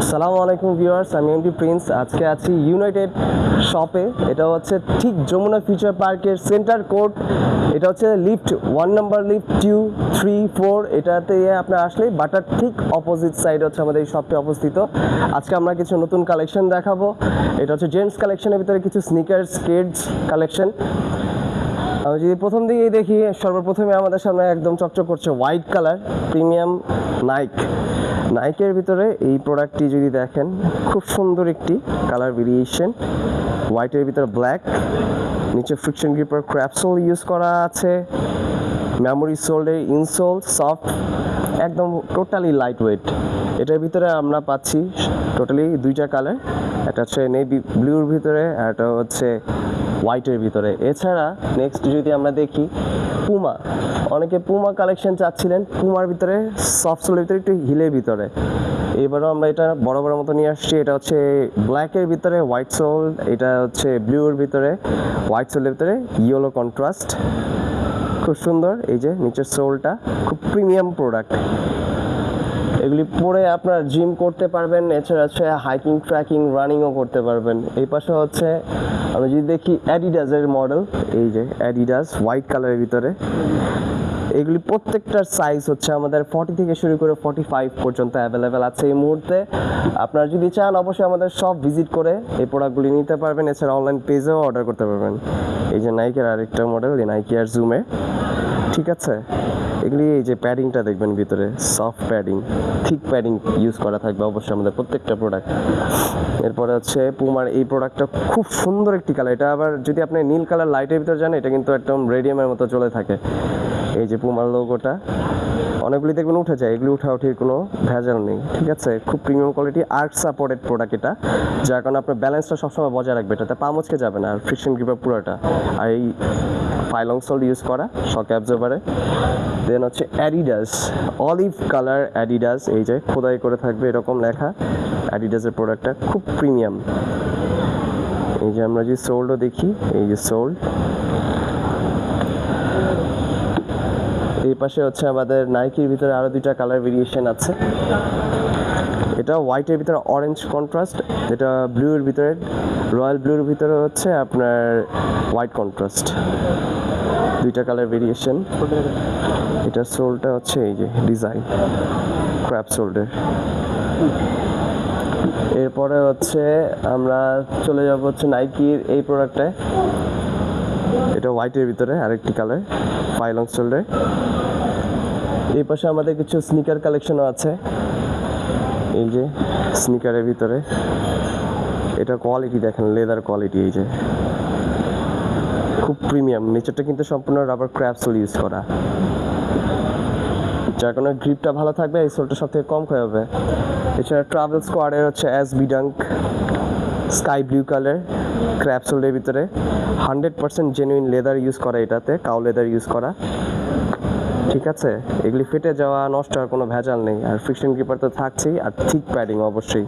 আসসালামু আলাইকুম ভিউয়ার্স, আমি এমডি প্রিন্স। আজকে আছি ইউনাইটেড শপে। এটা হচ্ছে ঠিক যমুনা ফিউচার পার্কের সেন্টার কোর্ট। এটা হচ্ছে লিফট 1 নাম্বার, লিফট 2, 3, 4। এটাতে আপনার আসলেই বাটার ঠিক অপোজিট সাইড হচ্ছে আমাদের এই শপটি অবস্থিত। আজকে আমরা কিছু নতুন কালেকশন দেখাবো। এটা হচ্ছে জেন্টস কালেকশনের ভিতরে কিছু স্নিকার্স, কিডস কালেকশন। আমি যদি প্রথম দিকেই দেখি, সর্বপ্রথমে আমাদের সামনে একদম চকচক করছে হোয়াইট কালার প্রিমিয়াম নাইকের ভিতরে এই প্রোডাক্টটি যদি দেখেন, খুব সুন্দর একটি কালার ভেরিয়েশন। হোয়াইটের ভিতরে ব্ল্যাক, নিচে ফ্রিকশন গ্রিপার ক্র্যাপসোল ইউজ করা আছে, মেমোরি সোল্ডের ইনসোল সফট, একদম টোটালি লাইট ওয়েট। এটার ভিতরে আমরা পাচ্ছি টোটালি দুইটা কালার, একটা হচ্ছে নেভি ব্লুর ভিতরে আর একটা হচ্ছে হোয়াইটের ভিতরে। এছাড়া নেক্সট যদি আমরা দেখি পুমা, অনেকে পুমা কালেকশন চাচ্ছিলেন, পুমার ভিতরে সফট সোলের ভিতরে একটু হিলের ভিতরে। এবারও আমরা এটা বড় বড় মতো নিয়ে আসছি। এটা হচ্ছে ব্ল্যাকের ভিতরে হোয়াইট সোল, এটা হচ্ছে ব্লুর ভিতরে হোয়াইট সোলের ভিতরে ইয়েলো কন্ট্রাস্ট, খুব সুন্দর। এই যে নিচের সোলটা খুব প্রিমিয়াম প্রোডাক্ট। এগুলি পরে আপনার জিম করতে পারবেন, এছাড়া হচ্ছে হাইকিং, ট্রেকিং, রানিংও করতে পারবেন। এই পাশে হচ্ছে আমরা যদি দেখি অ্যাডিডাসের মডেল, এই যে অ্যাডিডাস হোয়াইট কালারের ভিতরে। এগুলি প্রত্যেকটার সাইজ হচ্ছে আমাদের 40 থেকে শুরু করে 45 পর্যন্ত অ্যাভেলেবেল আছে এই মুহূর্তে। আপনারা যদি চান অবশ্যই আমাদের শপ ভিজিট করে এই প্রোডাক্টগুলি নিতে পারবেন, এছাড়া অনলাইন পেজেও অর্ডার করতে পারবেন। এই যে নাইকের আরেকটা মডেল, এই নাইকি আর জুমে, ঠিক আছে। এগুলি এই যে প্যাডিংটা দেখবেন ভিতরে soft padding, thick padding use করা থাকবে অবশ্যই আমাদের প্রত্যেকটা প্রোডাক্ট। এরপরে হচ্ছে পুমার এই প্রোডাক্টটা খুব সুন্দর একটি কালার। এটা আবার যদি আপনি নীল কালার লাইটের ভিতরে যান, এটা কিন্তু একদম রেডিয়ামের মতো চলে থাকে। এই যে পুমার লোগোটা, অনেকগুলি দেখবেন উঠে যায়, এগুলি উঠাউঠির কোনো ভেজাল নেই, ঠিক আছে। খুব premium quality, art supported product এটা, যার কারণে আপনার ব্যালেন্সটা সবসময় বজায় রাখবে। এটাতে পা মুচকে যাবে না, আর ফ্রিকশন গ্রিপার পুরোটা। আর এই ফাইলং সোল ইউজ করা শক অ্যাবজর্ভারে। দেন হচ্ছে অ্যাডিডাস অলিভ কালার অ্যাডিডাস, এই যে খোদাই করে থাকবে এরকম লেখা। অ্যাডিডাসের প্রোডাক্টটা খুব প্রিমিয়াম। এই যে আমরা যদি সোল্ডও দেখি, এই যে সোল্ড। এই পাশে হচ্ছে আমাদের নাইকির ভিতরে আরো দুইটা কালার ভেরিয়েশন আছে। এটা হোয়াইটের ভিতরে অরেঞ্জ কন্ট্রাস্ট, এটা ব্লুর ভিতরে রয়্যাল ব্লুর ভিতরে হচ্ছে আপনার হোয়াইট কন্ট্রাস্ট, দুইটা কালার ভেরিয়েশন। এটার সোলটা হচ্ছে এই যে ডিজাইন ক্র্যাপ সোল্ডের। এরপরে হচ্ছে আমরা চলে যাব হচ্ছে নাইকির এই প্রোডাক্টটায়। এটা হোয়াইটের ভিতরে আরেকটি কালার, ফাইলং সোল্ডার। এই পাশে আমাদের কিছু স্নিকার কালেকশনও আছে। এই যে স্নিকারের ভিতরে, এটা কোয়ালিটি দেখেন, লেদার কোয়ালিটি, এই যে খুব প্রিমিয়াম। নিচেরটা কিন্তু সম্পূর্ণ রাবার ক্র্যাপসোল ইউজ করা, যার কারণে গ্রিপটা ভালো থাকবে, এই সোলটা সব থেকে কম ক্ষয় হবে। এছাড়া ট্রাভেল স্কোয়াডের হচ্ছে SB dunk sky blue colour ক্র্যাপসোলের ভিতরে, 100% জেনুইন লেদার ইউজ করা, এটাতে কাউ লেদার ইউজ করা, ঠিক আছে। এগুলি ফেটে যাওয়া, নষ্ট হওয়ার কোনো ভেজাল নেই। আর ফ্রিকশন গ্রিপার তো থাকছেই, আর থিক প্যাডিং অবশ্যই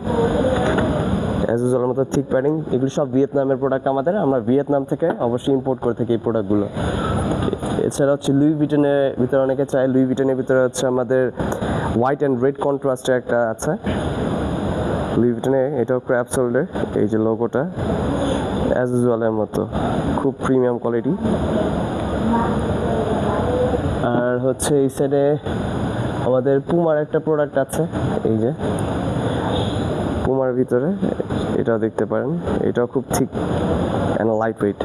অ্যাজ ইউজুয়ালের মতো থিক প্যাডিং। এগুলি সব ভিয়েতনামের প্রোডাক্ট আমাদের, আমরা ভিয়েতনাম থেকে অবশ্যই ইম্পোর্ট করে থাকি এই প্রোডাক্টগুলো। এছাড়া হচ্ছে লুই ভিটনের ভিতরে অনেকে চায়, লুই ভিটনের ভিতরে হচ্ছে আমাদের হোয়াইট অ্যান্ড রেড কন্ট্রাস্টের একটা আছে লুই ভিটনে, এটাও ক্র্যাপ সোল্ডের, এই যে লোগোটা অ্যাজ ইউজুয়ালের মতো, খুব প্রিমিয়াম কোয়ালিটি। আর হচ্ছে এই সাইডে আমাদের পুমার একটা প্রোডাক্ট আছে, এই যে পুমার ভিতরে, এটাও দেখতে পারেন। এটাও খুব থিক অ্যান্ড লাইট ওয়েট,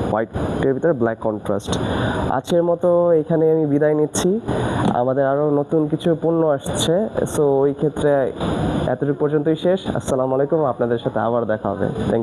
হোয়াইটের ভিতরে ব্ল্যাক কন্ট্রাস্ট। আজকের মতো এখানে আমি বিদায় নিচ্ছি। আমাদের আরও নতুন কিছু পণ্য আসছে, সো ওই ক্ষেত্রে এতটুকু পর্যন্তই শেষ। আসসালামু আলাইকুম, আপনাদের সাথে আবার দেখা হবে। Thank you.